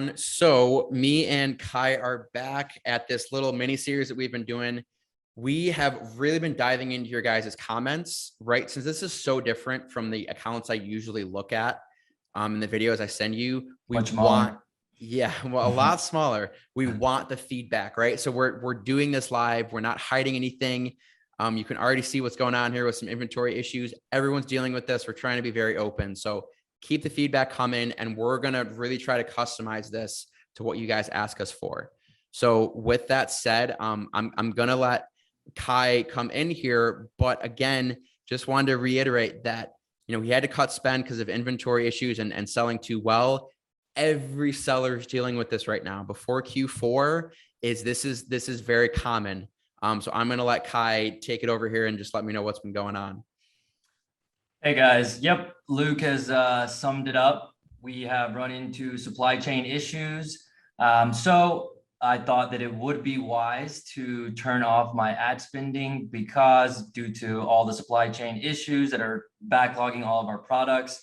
everyone. So me and Kai are back at this little mini series that we've been doing. We have really been diving into your guys' comments, right? Since this is so different from the accounts I usually look at in the videos I send you, Much smaller. Well, a lot smaller. We want the feedback, right? So we're doing this live. We're not hiding anything. You can already see what's going on here with some inventory issues. Everyone's dealing with this. We're trying to be very open. So keep the feedback coming, and we're going to really try to customize this to what you guys ask us for. So with that said, I'm going to let Kai come in here, but again, just wanted to reiterate that, he had to cut spend because of inventory issues and selling too well. Every seller is dealing with this right now. Before Q4 this is very common. So I'm going to let Kai take it over here and just let me know what's been going on. Hey guys. Yep. Luke has summed it up. We have run into supply chain issues. So I thought that it would be wise to turn off my ad spending because due to all the supply chain issues that are backlogging all of our products,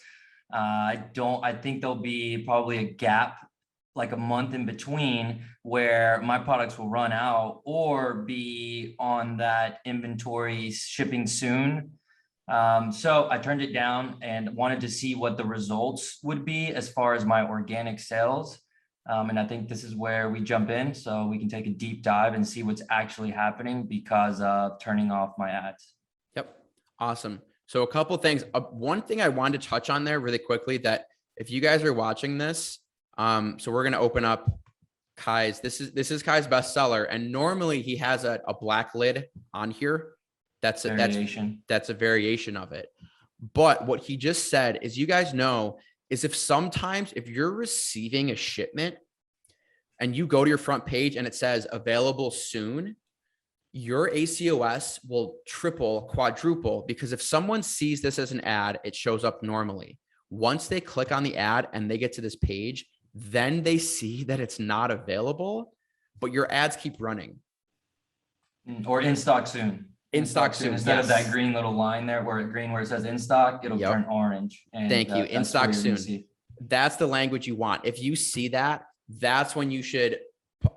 I think there'll be probably a gap, like a month in between, where my products will run out or be on that inventory shipping soon. So I turned it down and wanted to see what the results would be as far as my organic sales. And I think this is where we jump in so we can take a deep dive and see what's actually happening because of turning off my ads. Yep. Awesome. So a couple of things. One thing I wanted to touch on there really quickly, that if you guys are watching this, so we're going to open up Kai's, this is Kai's bestseller. And normally he has a black lid on here. That's a variation of it. But what he just said is, you guys know, is if you're receiving a shipment and you go to your front page and it says available soon, your ACOS will triple, quadruple, because if someone sees this as an ad, it shows up normally. Once they click on the ad and they get to this page, then they see that it's not available, but your ads keep running. Or in stock soon. In stock soon. Instead of that green little line there where it says in stock, it'll turn orange. And thank you. In stock soon. That's the language you want. If you see that, that's when you should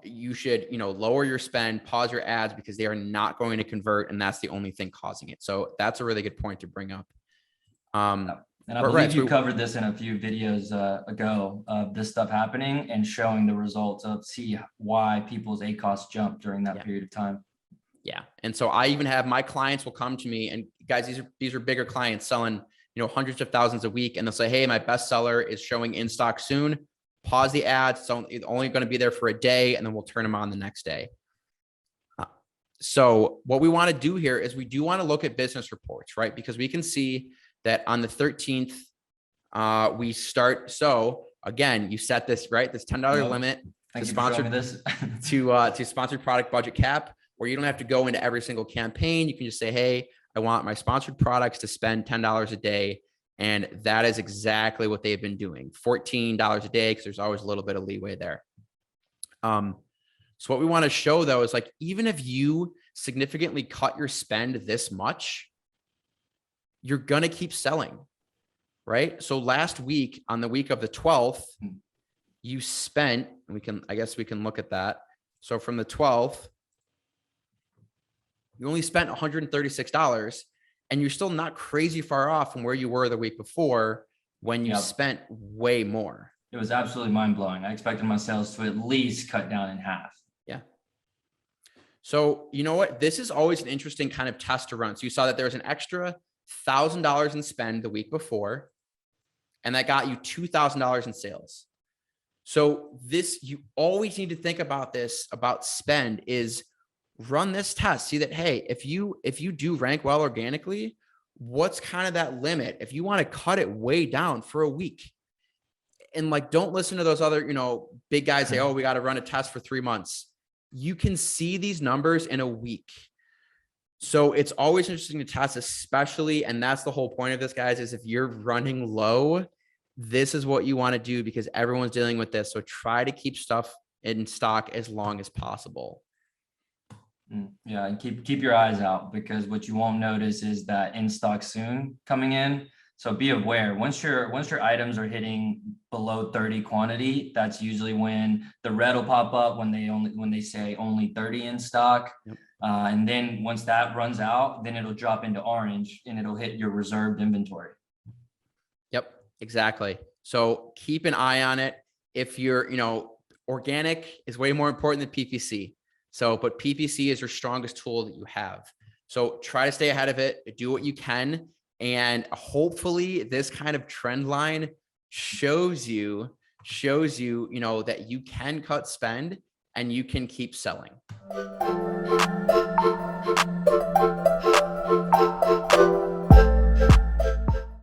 lower your spend, pause your ads, because they are not going to convert. And that's the only thing causing it. So that's a really good point to bring up. And I believe you covered this in a few videos ago of this stuff happening and showing the results of why people's ACOS jumped during that period of time. Yeah. And so I even have my clients will come to me, and guys, these are bigger clients selling, hundreds of thousands a week. And they'll say, hey, my bestseller is showing in stock soon. Pause the ads. So it's only going to be there for a day, and then we'll turn them on the next day. So what we want to do here is we do want to look at business reports, right? Because we can see that on the 13th, we start. So again, you set this, right? This $10 limit to sponsored product budget cap, where you don't have to go into every single campaign. You can just say, hey, I want my sponsored products to spend $10 a day. And that is exactly what they've been doing. $14 a day, because there's always a little bit of leeway there. So what we want to show, though, is like, even if you significantly cut your spend this much, you're going to keep selling, right? So last week, on the week of the 12th, you spent, I guess we can look at that. So from the 12th, you only spent $136, and you're still not crazy far off from where you were the week before when you spent way more. It was absolutely mind-blowing. I expected my sales to at least cut down in half. Yeah. So you know what? This is always an interesting kind of test to run. So you saw that there was an extra $1,000 in spend the week before, and that got you $2,000 in sales. So you always need to think about this, about spend, is run this test. See that, hey, if you do rank well organically, what's kind of that limit? If you want to cut it way down for a week, and like, don't listen to those other, big guys say, oh, we got to run a test for 3 months. You can see these numbers in a week. So it's always interesting to test, especially, and that's the whole point of this, guys, is if you're running low, this is what you want to do, because everyone's dealing with this. So try to keep stuff in stock as long as possible. Yeah, and keep your eyes out, because what you won't notice is that in stock soon coming in. So be aware, once your items are hitting below 30 quantity, that's usually when the red will pop up when they say only 30 in stock. Yep. And then once that runs out, then it'll drop into orange and it'll hit your reserved inventory. Yep, exactly. So keep an eye on it. If you're, organic is way more important than PPC. So, but PPC is your strongest tool that you have. So try to stay ahead of it, do what you can. And hopefully this kind of trend line shows you, that you can cut spend and you can keep selling.